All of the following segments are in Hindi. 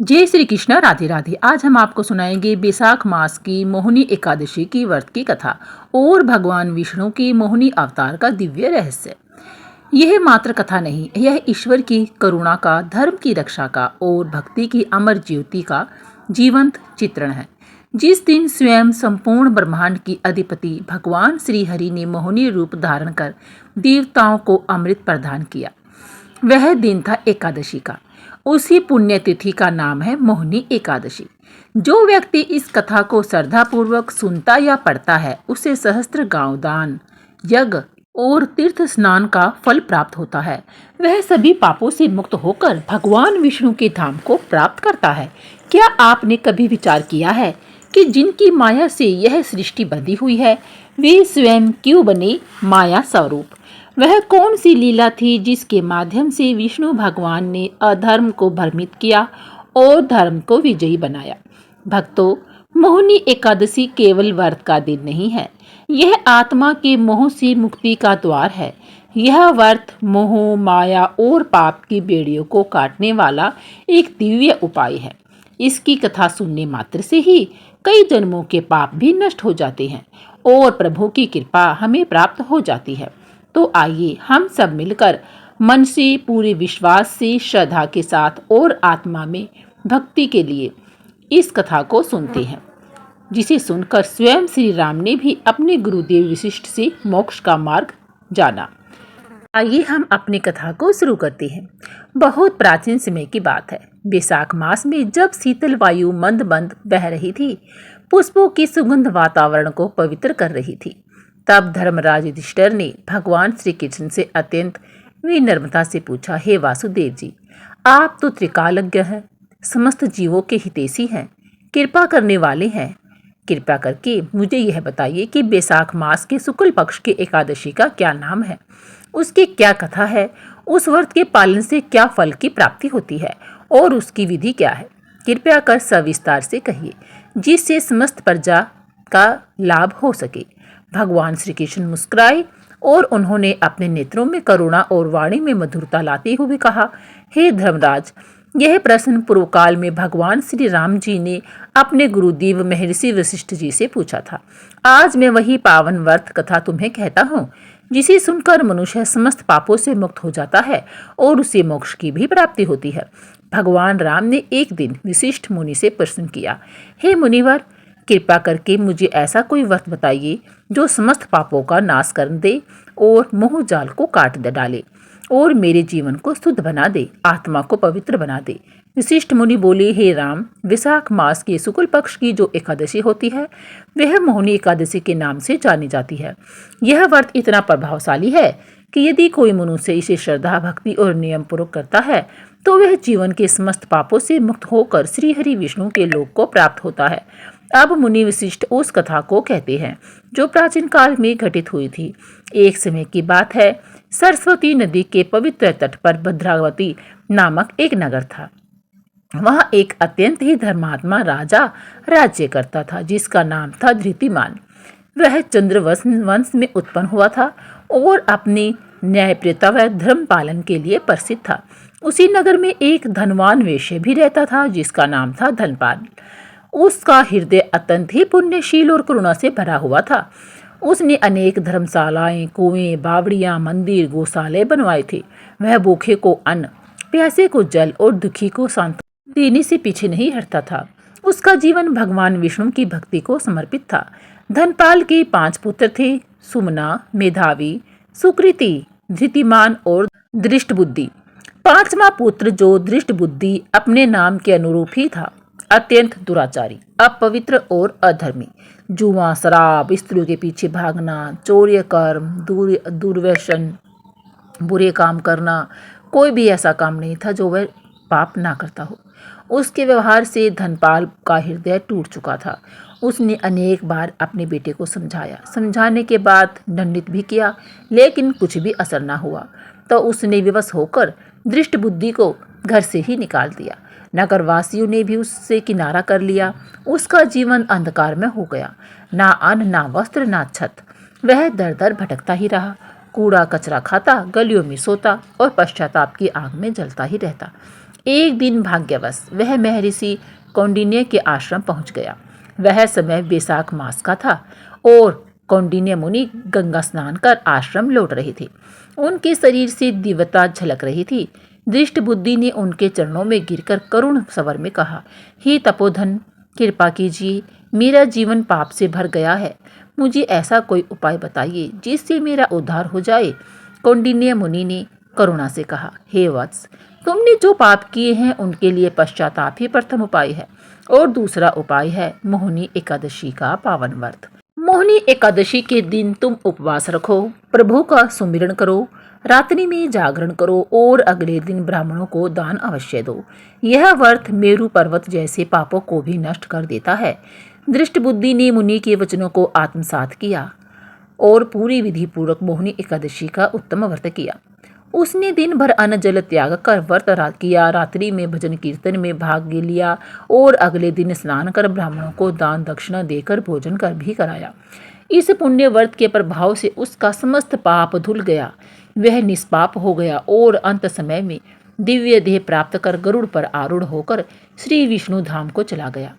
जय श्री कृष्ण, राधे राधे। आज हम आपको सुनाएंगे बैसाख मास की मोहिनी एकादशी की व्रत की कथा और भगवान विष्णु की मोहिनी अवतार का दिव्य रहस्य। यह मात्र कथा नहीं, यह ईश्वर की करुणा का, धर्म की रक्षा का और भक्ति की अमर ज्योति का जीवंत चित्रण है। जिस दिन स्वयं संपूर्ण ब्रह्मांड की अधिपति भगवान श्री हरि ने मोहिनी रूप धारण कर देवताओं को अमृत प्रदान किया, वह दिन था एकादशी का। उसी पुण्यतिथि का नाम है मोहिनी एकादशी। जो व्यक्ति इस कथा को श्रद्धापूर्वक सुनता या पढ़ता है, उसे सहस्त्र गांव दान, यज्ञ और तीर्थ स्नान का फल प्राप्त होता है। वह सभी पापों से मुक्त होकर भगवान विष्णु के धाम को प्राप्त करता है। क्या आपने कभी विचार किया है कि जिनकी माया से यह सृष्टि बंधी हुई है, वे स्वयं क्यों बने माया स्वरूप? वह कौन सी लीला थी जिसके माध्यम से विष्णु भगवान ने अधर्म को भ्रमित किया और धर्म को विजयी बनाया? भक्तों, मोहिनी एकादशी केवल व्रत का दिन नहीं है, यह आत्मा के मोह से मुक्ति का द्वार है। यह व्रत मोह, माया और पाप की बेड़ियों को काटने वाला एक दिव्य उपाय है। इसकी कथा सुनने मात्र से ही कई जन्मों के पाप भी नष्ट हो जाते हैं और प्रभु की कृपा हमें प्राप्त हो जाती है। तो आइए हम सब मिलकर मन से, पूरे विश्वास से, श्रद्धा के साथ और आत्मा में भक्ति के लिए इस कथा को सुनते हैं, जिसे सुनकर स्वयं श्री राम ने भी अपने गुरुदेव वशिष्ठ से मोक्ष का मार्ग जाना। आइए हम अपनी कथा को शुरू करते हैं। बहुत प्राचीन समय की बात है। बैसाख मास में जब शीतल वायु मंद मंद बह रही थी, पुष्पों की सुगंध वातावरण को पवित्र कर रही थी, तब धर्मराज युधिष्ठिर ने भगवान श्री कृष्ण से अत्यंत विनम्रता से पूछा, हे वासुदेव जी, आप तो त्रिकालज्ञ हैं, समस्त जीवों के हितैषी हैं, कृपा करने वाले हैं। कृपा करके मुझे यह बताइए कि बैसाख मास के शुक्ल पक्ष की एकादशी का क्या नाम है, उसकी क्या कथा है, उस व्रत के पालन से क्या फल की प्राप्ति होती है और उसकी विधि क्या है। कृपया कर सविस्तार से कहिए, जिससे समस्त प्रजा का लाभ हो सके। भगवान श्री कृष्ण मुस्कुराए और उन्होंने अपने नेत्रों में करुणा और वाणी में मधुरता लाते हुए कहा, हे धर्मराज, यह प्रश्न पूर्व काल में भगवान श्री राम जी ने अपने गुरुदेव महर्षि वशिष्ठ जी से पूछा था। आज मैं वही पावन व्रत कथा तुम्हें कहता हूँ, जिसे सुनकर मनुष्य समस्त पापों से मुक्त हो जाता है और उसे मोक्ष की भी प्राप्ति होती है। भगवान राम ने एक दिन वशिष्ठ मुनि से प्रश्न किया, हे मुनिवर, कृपा करके मुझे ऐसा कोई व्रत बताइए जो समस्त पापों का नाश कर दे और मोह जाल को काट डाले और मेरे जीवन को शुद्ध बना दे, आत्मा को पवित्र बना दे। वशिष्ठ मुनि बोले, हे राम, विशाख मास के शुक्ल पक्ष की जो एकादशी होती है, वह मोहिनी एकादशी के नाम से जानी जाती है। यह व्रत इतना प्रभावशाली है कि यदि कोई मनुष्य इसे श्रद्धा, भक्ति और नियम पूर्वक करता है, तो वह जीवन के समस्त पापों से मुक्त होकर श्री हरि विष्णु के लोक को प्राप्त होता है। अब मुनि वशिष्ठ उस कथा को कहते हैं जो प्राचीन काल में घटित हुई थी। एक समय की बात है, सरस्वती नदी के पवित्र तट पर भद्रावती नामक एक नगर था। वहाँ एक अत्यंत ही धर्मात्मा राजा राज्य करता था, जिसका नाम था धृतिमान। वह चंद्रवंश वंश में उत्पन्न हुआ था और अपनी न्यायप्रियता व धर्म पालन के लिए प्रसिद्ध था। उसी नगर में एक धनवान वेश्य भी रहता था, जिसका नाम था धनपाल। उसका हृदय अत्यंत ही पुण्यशील और करुणा से भरा हुआ था। उसने अनेक धर्मशालाएं, कुएं, बावड़ियां, मंदिर, गौशाले बनवाए थे। वह भूखे को अन्न, प्यासे को जल और दुखी को सांत्वना देने से पीछे नहीं हटता था। उसका जीवन भगवान विष्णु की भक्ति को समर्पित था। धनपाल के 5 पुत्र थे, सुमना, मेधावी, सुकृति, धृतिमान और दृष्टबुद्धि। 5वां पुत्र, जो दृष्टबुद्धि, अपने नाम के अनुरूप ही था, अत्यंत दुराचारी, अपवित्र और अधर्मी। जुआ, शराब, स्त्रियों के पीछे भागना, चौर्य कर्म, दुर्व्यसन, बुरे काम करना, कोई भी ऐसा काम नहीं था जो वह पाप ना करता हो। उसके व्यवहार से धनपाल का हृदय टूट चुका था। उसने अनेक बार अपने बेटे को समझाया, समझाने के बाद दंडित भी किया, लेकिन कुछ भी असर ना हुआ। तो उसने विवश होकर दृष्ट बुद्धि को घर से ही निकाल दिया। नगरवासियों ने भी उससे किनारा कर लिया। उसका जीवन अंधकार में हो गया। ना अन्न, ना वस्त्र, ना छत। वह दर दर भटकता ही रहा, कूड़ा कचरा खाता, गलियों में सोता और पश्चाताप की आग में जलता ही रहता। एक दिन भाग्यवश वह महर्षि कौंडिन्य के आश्रम पहुंच गया। वह समय वैशाख मास का था और कौंडिन्य मुनि गंगा स्नान कर आश्रम लौट रहे थे। उनके शरीर से दिव्यता झलक रही थी। दृष्ट बुद्धि ने उनके चरणों में गिरकर करुण स्वर में कहा, हे तपोधन, कृपा कीजिए, मेरा जीवन पाप से भर गया है। मुझे ऐसा कोई उपाय बताइए जिससे मेरा उद्धार हो जाए। कौंडिन्य मुनि ने करुणा से कहा, हे वत्स, तुमने जो पाप किए हैं उनके लिए पश्चाताप ही प्रथम उपाय है और दूसरा उपाय है मोहिनी एकादशी का पावन व्रत। मोहिनी एकादशी के दिन तुम उपवास रखो, प्रभु का सुमिरन करो, रात्रि में जागरण करो और अगले दिन ब्राह्मणों को दान अवश्य दो। यह व्रत मेरु पर्वत जैसे पापों को भी नष्ट कर देता है। दृष्ट बुद्धि ने मुनि के वचनों को आत्मसात किया और पूरी विधि पूर्वक मोहिनी एकादशी का उत्तम व्रत किया। उसने दिन भर अन्न जल त्याग कर व्रत किया, रात्रि में भजन कीर्तन में भाग लिया और अगले दिन स्नान कर ब्राह्मणों को दान दक्षिणा देकर भोजन कर भी कराया। इस पुण्य व्रत के प्रभाव से उसका समस्त पाप धुल गया। वह निष्पाप हो गया और अंत समय में दिव्य देह प्राप्त कर गरुड़ पर आरूढ़ होकर श्री विष्णु धाम को चला गया।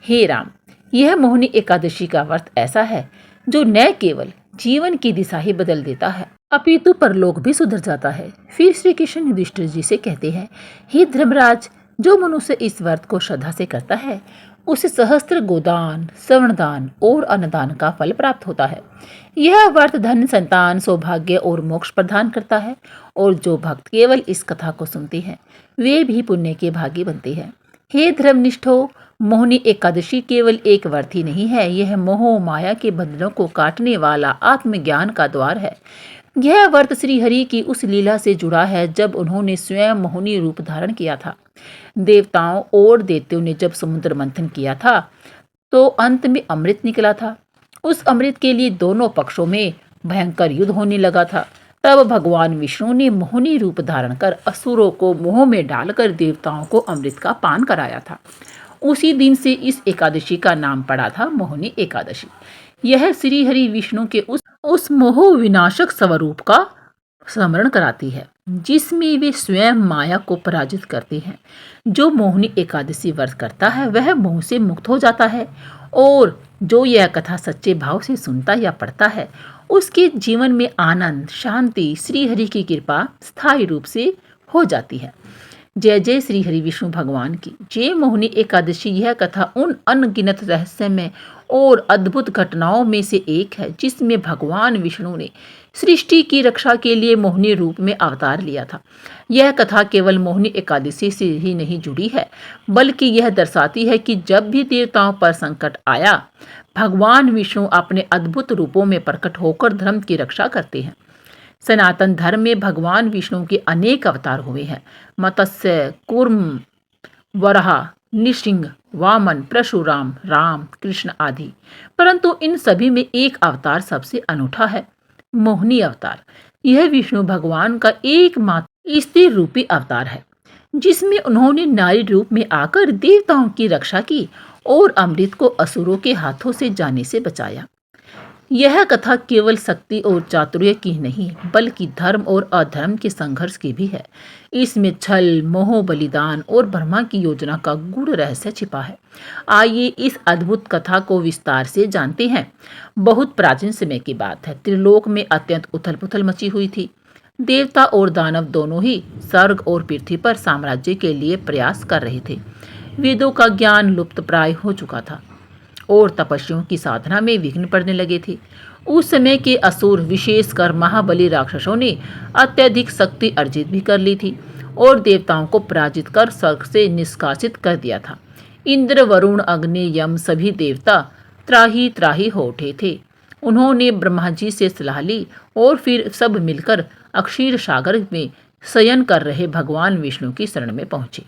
हे राम, यह मोहिनी एकादशी का व्रत ऐसा है जो न केवल जीवन की दिशा ही बदल देता है अपितु परलोक भी सुधर जाता है। फिर श्री कृष्ण युधिष्ठिर जी से कहते हैं, हे धर्मराज, जो मनुष्य इस व्रत को श्रद्धा से करता है उसे सहस्त्र गोदान, श्रवणदान और अन्नदान का फल प्राप्त होता है। यह व्रत धन, संतान, सौभाग्य और मोक्ष प्रदान करता है और जो भक्त केवल इस कथा को सुनते हैं वे भी पुण्य के भागी बनते हैं। हे धर्मनिष्ठो, मोहिनी एकादशी केवल एक व्रत ही नहीं है, यह मोह माया के बंधनों को काटने वाला आत्मज्ञान का द्वार है। यह व्रत श्री हरि की उस लीला से जुड़ा है जब उन्होंने स्वयं मोहिनी रूप धारण किया था। देवताओं और दैत्यों ने जब समुद्र मंथन किया था तो अंत में अमृत निकला था। उस अमृत के लिए दोनों पक्षों में भयंकर युद्ध होने लगा था। तब भगवान विष्णु ने मोहिनी रूप धारण कर असुरों को मोह में डालकर देवताओं को अमृत का पान कराया था। उसी दिन से इस एकादशी का नाम पड़ा था मोहिनी एकादशी। यह श्री हरि विष्णु के उस मोह विनाशक स्वरूप का स्मरण कराती है जिसमें वे स्वयं माया को पराजित करते हैं। जो मोहिनी एकादशी व्रत करता है वह मोह से मुक्त हो जाता है और जो यह कथा सच्चे भाव से सुनता या पढ़ता है उसके जीवन में आनंद, शांति, श्री हरि की कृपा स्थायी रूप से हो जाती है। जय जय श्री हरि विष्णु भगवान की जय। मोहिनी एकादशी यह कथा उन अनगिनत रहस्यमय और अद्भुत घटनाओं में से एक है जिसमें भगवान विष्णु ने सृष्टि की रक्षा के लिए मोहिनी रूप में अवतार लिया था। यह कथा केवल मोहिनी एकादशी से ही नहीं जुड़ी है बल्कि यह दर्शाती है कि जब भी देवताओं पर संकट आया भगवान विष्णु अपने अद्भुत रूपों में प्रकट होकर धर्म की रक्षा करते हैं। सनातन धर्म में भगवान विष्णु के अनेक अवतार हुए हैं। मत्स्य, कूर्म, वराह, नृसिंह, वामन, परशुराम, राम, कृष्ण आदि। परंतु इन सभी में एक अवतार सबसे अनूठा है, मोहिनी अवतार। यह विष्णु भगवान का एकमात्र स्त्री रूपी अवतार है जिसमें उन्होंने नारी रूप में आकर देवताओं की रक्षा की और अमृत को असुरों के हाथों से जाने से बचाया। यह कथा केवल शक्ति और चातुर्य की नहीं बल्कि धर्म और अधर्म के संघर्ष की भी है। इसमें छल, मोह, बलिदान और ब्रह्मा की योजना का गूढ़ रहस्य छिपा है। आइए इस अद्भुत कथा को विस्तार से जानते हैं। बहुत प्राचीन समय की बात है। त्रिलोक में अत्यंत उथल पुथल मची हुई थी। देवता और दानव दोनों ही स्वर्ग और पृथ्वी पर साम्राज्य के लिए प्रयास कर रहे थे। वेदों का ज्ञान लुप्त प्राय हो चुका था और तपस्वियों की साधना में विघ्न पड़ने लगे थे। उस समय के असुर, विशेषकर महाबली राक्षसों ने अत्यधिक शक्ति अर्जित भी कर ली थी और देवताओं को पराजित कर स्वर्ग से निष्कासित कर दिया था। इंद्र, वरुण, अग्नि, यम सभी देवता त्राही त्राही हो उठे थे। उन्होंने ब्रह्मा जी से सलाह ली और फिर सब मिलकर अक्षीर सागर में शयन कर रहे भगवान विष्णु की शरण में पहुंचे।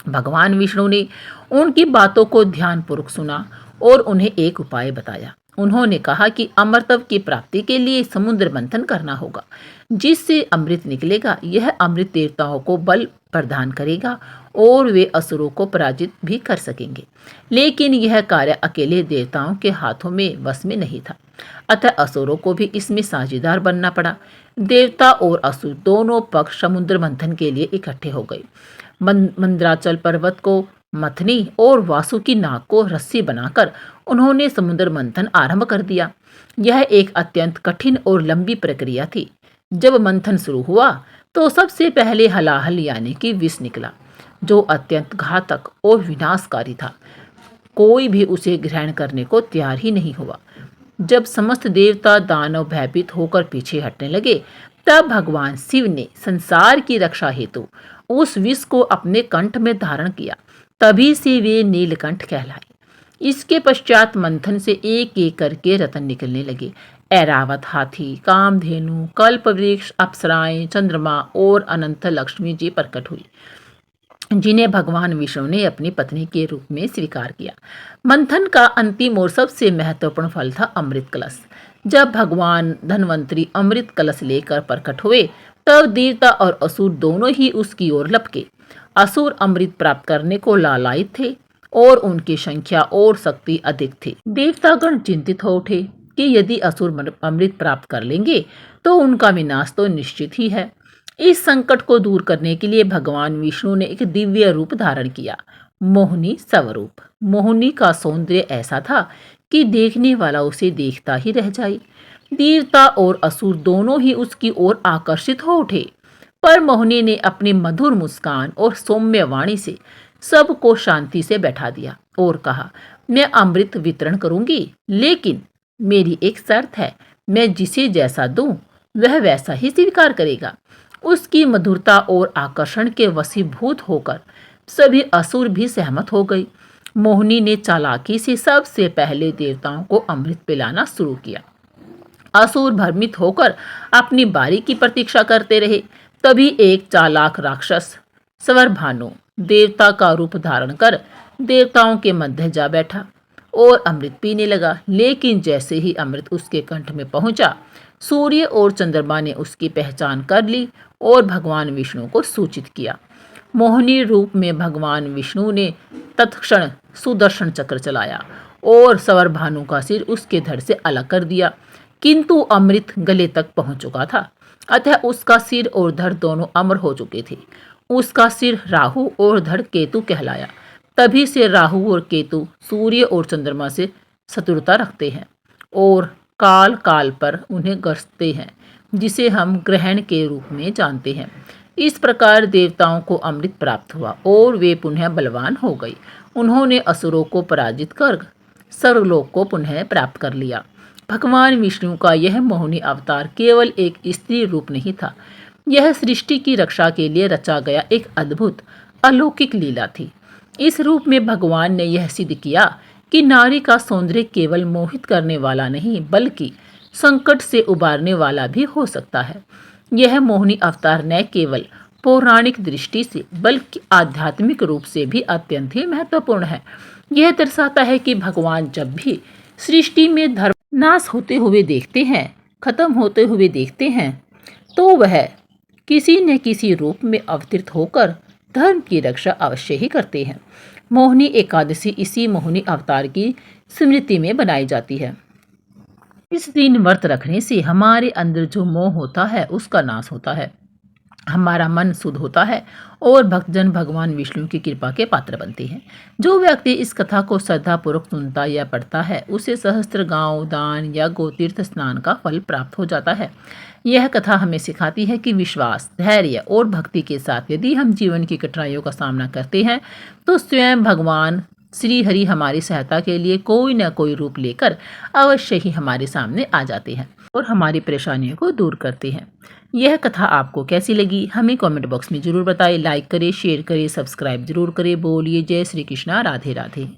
भगवान विष्णु ने उनकी बातों को ध्यानपूर्वक सुना और उन्हें एक उपाय बताया। उन्होंने कहा कि अमृतत्व की प्राप्ति के लिए समुद्र मंथन करना होगा जिससे अमृत निकलेगा। यह अमृत देवताओं को बल प्रदान करेगा और वे असुरों को पराजित भी कर सकेंगे। लेकिन यह कार्य अकेले देवताओं के हाथों में वश में नहीं था, अतः असुरों को भी इसमें साझेदार बनना पड़ा। देवता और असुर दोनों पक्ष समुद्र मंथन के लिए इकट्ठे हो गए। मंदराचल पर्वत को मथनी और वासुकी नाग को रस्सी बनाकर उन्होंने समुद्र मंथन आरंभ कर दिया। यह एक अत्यंत कठिन और लंबी प्रक्रिया थी। जब मंथन शुरू हुआ तो सबसे पहले हलाहल यानी कि विष निकला, जो अत्यंत घातक और विनाशकारी था। कोई भी उसे ग्रहण करने को तैयार ही नहीं हुआ। जब समस्त देवता दानव भयभीत होकर पीछे हटने लगे, तब भगवान शिव ने संसार की रक्षा हेतु उस विष को अपने कंठ में धारण किया। तभी से वे नीलकंठ कहलाए। इसके पश्चात मंथन से एक एक करके रतन निकलने लगे। ऐरावत हाथी, कामधेनु, कल्पवृक्ष, अप्सराएं, चंद्रमा और अनंत लक्ष्मी जी प्रकट हुई, जिन्हें भगवान विष्णु ने अपनी पत्नी के रूप में स्वीकार किया। मंथन का अंतिम और सबसे महत्वपूर्ण फल था अमृत कलश। जब भगवान धन्वंतरी अमृत कलश लेकर प्रकट हुए, तब देवता और असुर दोनों ही उसकी ओर लपके। असुर अमृत प्राप्त करने को लालायित थे और उनकी संख्या और शक्ति अधिक थी। देवतागण चिंतित हो उठे कि यदि असुर अमृत प्राप्त कर लेंगे तो उनका विनाश तो निश्चित ही है। इस संकट को दूर करने के लिए भगवान विष्णु ने एक दिव्य रूप धारण किया, मोहिनी स्वरूप। मोहिनी का सौंदर्य ऐसा था कि देखने वाला उसे देखता ही रह जाए। देवता और असुर दोनों ही उसकी ओर आकर्षित हो उठे, पर मोहिनी ने अपनी मधुर मुस्कान और सौम्य वाणी से सबको शांति से बैठा दिया और कहा, मैं अमृत वितरण करूंगी, लेकिन मेरी एक शर्त है। मैं जिसे जैसा दूं वह वैसा ही स्वीकार करेगा। उसकी मधुरता और आकर्षण के वशीभूत होकर सभी असुर भी सहमत हो गए। मोहिनी ने चालाकी से सबसे पहले देवताओं को अमृत पिलाना शुरू किया। असुर भ्रमित होकर अपनी बारी की प्रतीक्षा करते रहे। तभी एक चालाक राक्षस स्वरभानु देवता का रूप धारण कर देवताओं के मध्य जा बैठा और अमृत पीने लगा। लेकिन जैसे ही अमृत उसके कंठ में पहुंचा, सूर्य और चंद्रमा ने उसकी पहचान कर ली और भगवान विष्णु को सूचित किया। मोहिनी रूप में भगवान विष्णु ने तत्क्षण सुदर्शन चक्र चलाया और स्वरभानु का सिर उसके धड़ से अलग कर दिया, किंतु अमृत गले तक पहुंच चुका था, अतः उसका सिर और धड़ दोनों अमर हो चुके थे। उसका सिर राहु और धड़ केतु कहलाया। तभी से राहु और केतु सूर्य और चंद्रमा से शत्रुता रखते हैं और काल काल पर उन्हें ग्रसते हैं, जिसे हम ग्रहण के रूप में जानते हैं। इस प्रकार देवताओं को अमृत प्राप्त हुआ और वे पुनः बलवान हो गए। उन्होंने असुरों को पराजित कर सर्वलोक को पुनः प्राप्त कर लिया। भगवान विष्णु का यह मोहिनी अवतार केवल एक स्त्री रूप नहीं था, यह सृष्टि की रक्षा के लिए रचा गया एक अद्भुत अलौकिक लीला थी। इस रूप में भगवान ने यह सिद्ध किया कि नारी का सौंदर्य केवल मोहित करने वाला नहीं, बल्कि संकट से उबारने वाला भी हो सकता है। यह मोहिनी अवतार न केवल पौराणिक दृष्टि से बल्कि आध्यात्मिक रूप से भी अत्यंत ही महत्वपूर्ण है। यह दर्शाता है कि भगवान जब भी सृष्टि में धर्म नाश होते हुए देखते हैं, खत्म होते हुए देखते हैं, तो वह किसी न किसी रूप में अवतरित होकर धर्म की रक्षा अवश्य ही करते हैं। मोहिनी एकादशी इसी मोहिनी अवतार की स्मृति में बनाई जाती है। इस दिन व्रत रखने से हमारे अंदर जो मोह होता है उसका नाश होता है, हमारा मन शुद्ध होता है और भक्तजन भगवान विष्णु की कृपा के पात्र बनते हैं। जो व्यक्ति इस कथा को श्रद्धापूर्वक सुनता या पढ़ता है, उसे सहस्त्र गांव दान या गोतीर्थ स्नान का फल प्राप्त हो जाता है। यह कथा हमें सिखाती है कि विश्वास, धैर्य और भक्ति के साथ यदि हम जीवन की कठिनाइयों का सामना करते हैं, तो स्वयं भगवान श्री हरि हमारी सहायता के लिए कोई न कोई रूप लेकर अवश्य ही हमारे सामने आ जाते हैं और हमारी परेशानियों को दूर करते हैं। यह कथा आपको कैसी लगी हमें कमेंट बॉक्स में जरूर बताएं। लाइक करें, शेयर करें, सब्सक्राइब जरूर करें। बोलिए जय श्री कृष्णा, राधे राधे।